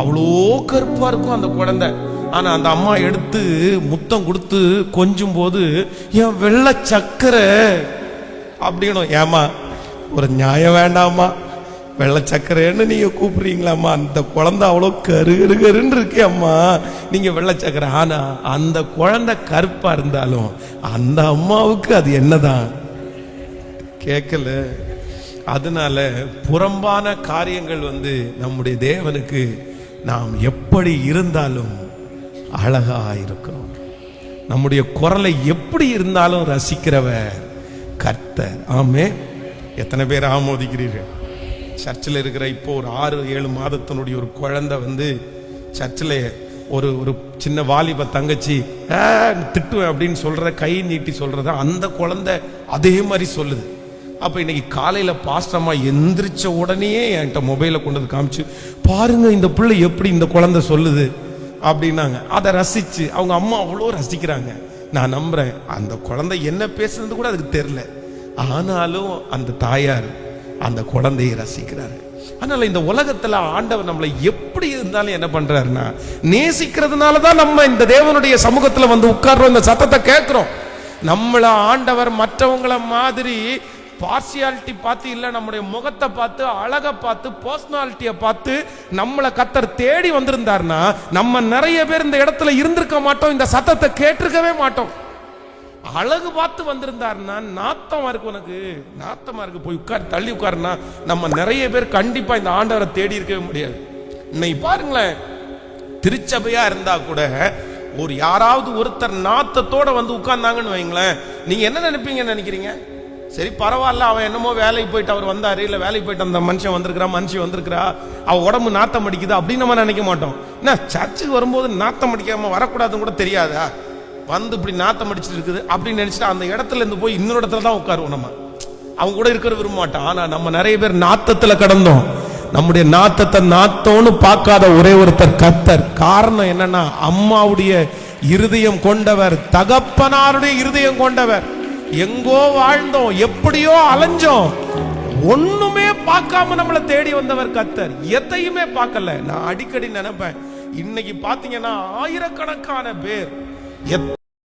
அவ்வளோ கருப்பா இருக்கும் அந்த குழந்தை. ஆனா அந்த அம்மா எடுத்து முத்தம் கொடுத்து கொஞ்சும் போது என் வெள்ளை சக்கரை அப்படின்னும். ஏமா ஒரு நியாயம் வேண்டாமா, வெள்ளை சக்கரைன்னு நீங்க கூப்பிடுறீங்களாம்மா, அந்த குழந்தை அவ்வளோ கருன்னு இருக்கே அம்மா, நீங்க வெள்ளை சக்கரை. ஆனா அந்த குழந்தை கருப்பா இருந்தாலும் அந்த அம்மாவுக்கு அது என்னதான் கேட்கல. அதனால புறம்பான காரியங்கள் நம்முடைய தேவனுக்கு நாம் எப்படி இருந்தாலும் அழகா இருக்கிறோம். நம்முடைய குரலை எப்படி இருந்தாலும் ரசிக்கிறவர் கர்த்தர். ஆமே. எத்தனை பேர் ஆமோதிக்கிறீர்கள்? சர்ச்சில் இருக்கிற இப்போ ஒரு 6-7 மாதத்தினுடைய ஒரு குழந்தை சர்ச்சில் ஒரு சின்ன வாலிப தங்கச்சி திட்டுவேன் அப்படின்னு சொல்ற, கை நீட்டி சொல்றத அந்த குழந்தை அதே மாதிரி சொல்லுது. அப்ப இன்னைக்கு காலையில பாஸ்டம்மா எந்திரிச்ச உடனே என்கிட்ட மொபைலை கொண்டு வந்து காமிச்சு, பாருங்க இந்த பிள்ளை எப்படி இந்த குழந்தை சொல்லுது அப்படின்னாங்க. அதை ரசிச்சு அவங்க அம்மா அவ்வளோ ரசிக்கிறாங்க. நான் நம்புறேன் அந்த குழந்தை என்ன பேசுறது கூட அதுக்கு தெரியல, ஆனாலும் அந்த தாயார் அந்த குழந்தையை ரசிக்கிறாரு. அதனால இந்த உலகத்துல ஆண்டவர் நம்மளை எப்படி இருந்தாலும் என்ன பண்றாருன்னா, நேசிக்கிறதுனாலதான் நம்ம இந்த தேவனுடைய சமூகத்துல உட்கார்றோம், இந்த சத்தத்தை கேட்கிறோம். நம்மள ஆண்டவர் மற்றவங்களை மாதிரி பார்சியாலிட்டி பார்த்து இல்ல, நம்முடைய முகத்தை பார்த்து, அழகை பார்த்து, பர்சனாலிட்டியை பார்த்து நம்மளை கர்த்தர் தேடி வந்திருந்தார்னா நம்ம நிறைய பேர் இந்த இடத்துல இருந்திருக்க மாட்டோம், இந்த சத்தத்தை கேட்டிருக்கவே மாட்டோம். அழகு பார்த்து வந்திருந்தாருன்னா, நாத்தமா இருக்கு உனக்கு, நாத்தமா இருக்கு, போய் உட்கார், தள்ளி உட்காருன்னா நம்ம நிறைய பேர் கண்டிப்பா இந்த ஆண்டவரை தேடி இருக்கவே முடியாது. இன்னைக்கு பாருங்களேன், திருச்சபையா இருந்தா கூட ஒரு யாராவது ஒருத்தர் நாத்தத்தோட உட்கார்ந்தாங்கன்னு வைங்களேன், நீங்க என்ன நினைப்பீங்கன்னு நினைக்கிறீங்க? சரி பரவாயில்ல, அவன் என்னமோ வேலைக்கு போயிட்டு அவர் வந்தாரு, இல்ல வேலைக்கு போயிட்டு அந்த மனுஷன் வந்திருக்கிறா, அவ உடம்பு நாத்தம் அடிக்குது அப்படின்னு நம்ம நினைக்க மாட்டோம். என்ன சர்ச்சுக்கு வரும்போது நாத்தம் அடிக்காம வரக்கூடாதுன்னு கூட தெரியாதா? இப்படி நாத்தம் அடிச்சுட்டு இருக்குது அப்படின்னு நினைச்சிட்டு அந்த இடத்துல இருந்து போய் இன்னொரு இடத்துல தான் உட்காருவோம். நம்ம அவங்க கூட இருக்கிற விரும்ப மாட்டோம். ஆனா நம்ம நிறைய பேர் நாத்தத்துல கடந்தோம். நம்முடைய நாத்தத்தை நாத்தோன்னு பார்க்காத ஒரே ஒருத்தர் கர்த்தர். காரணம் என்னன்னா, அம்மாவுடைய இருதயம் கொண்டவர், தகப்பனாருடைய இருதயம் கொண்டவர். எங்கோ வாழ்ந்தோம், எப்படியோ அலைஞ்சோம், ஒண்ணுமே பார்க்காம நம்மளை தேடி வந்தவர் கர்த்தர். எதையுமே பார்க்கல. நான் அடிக்கடி நினைப்பேன், இன்னைக்கு பாத்தீங்கன்னா ஆயிரக்கணக்கான பேர்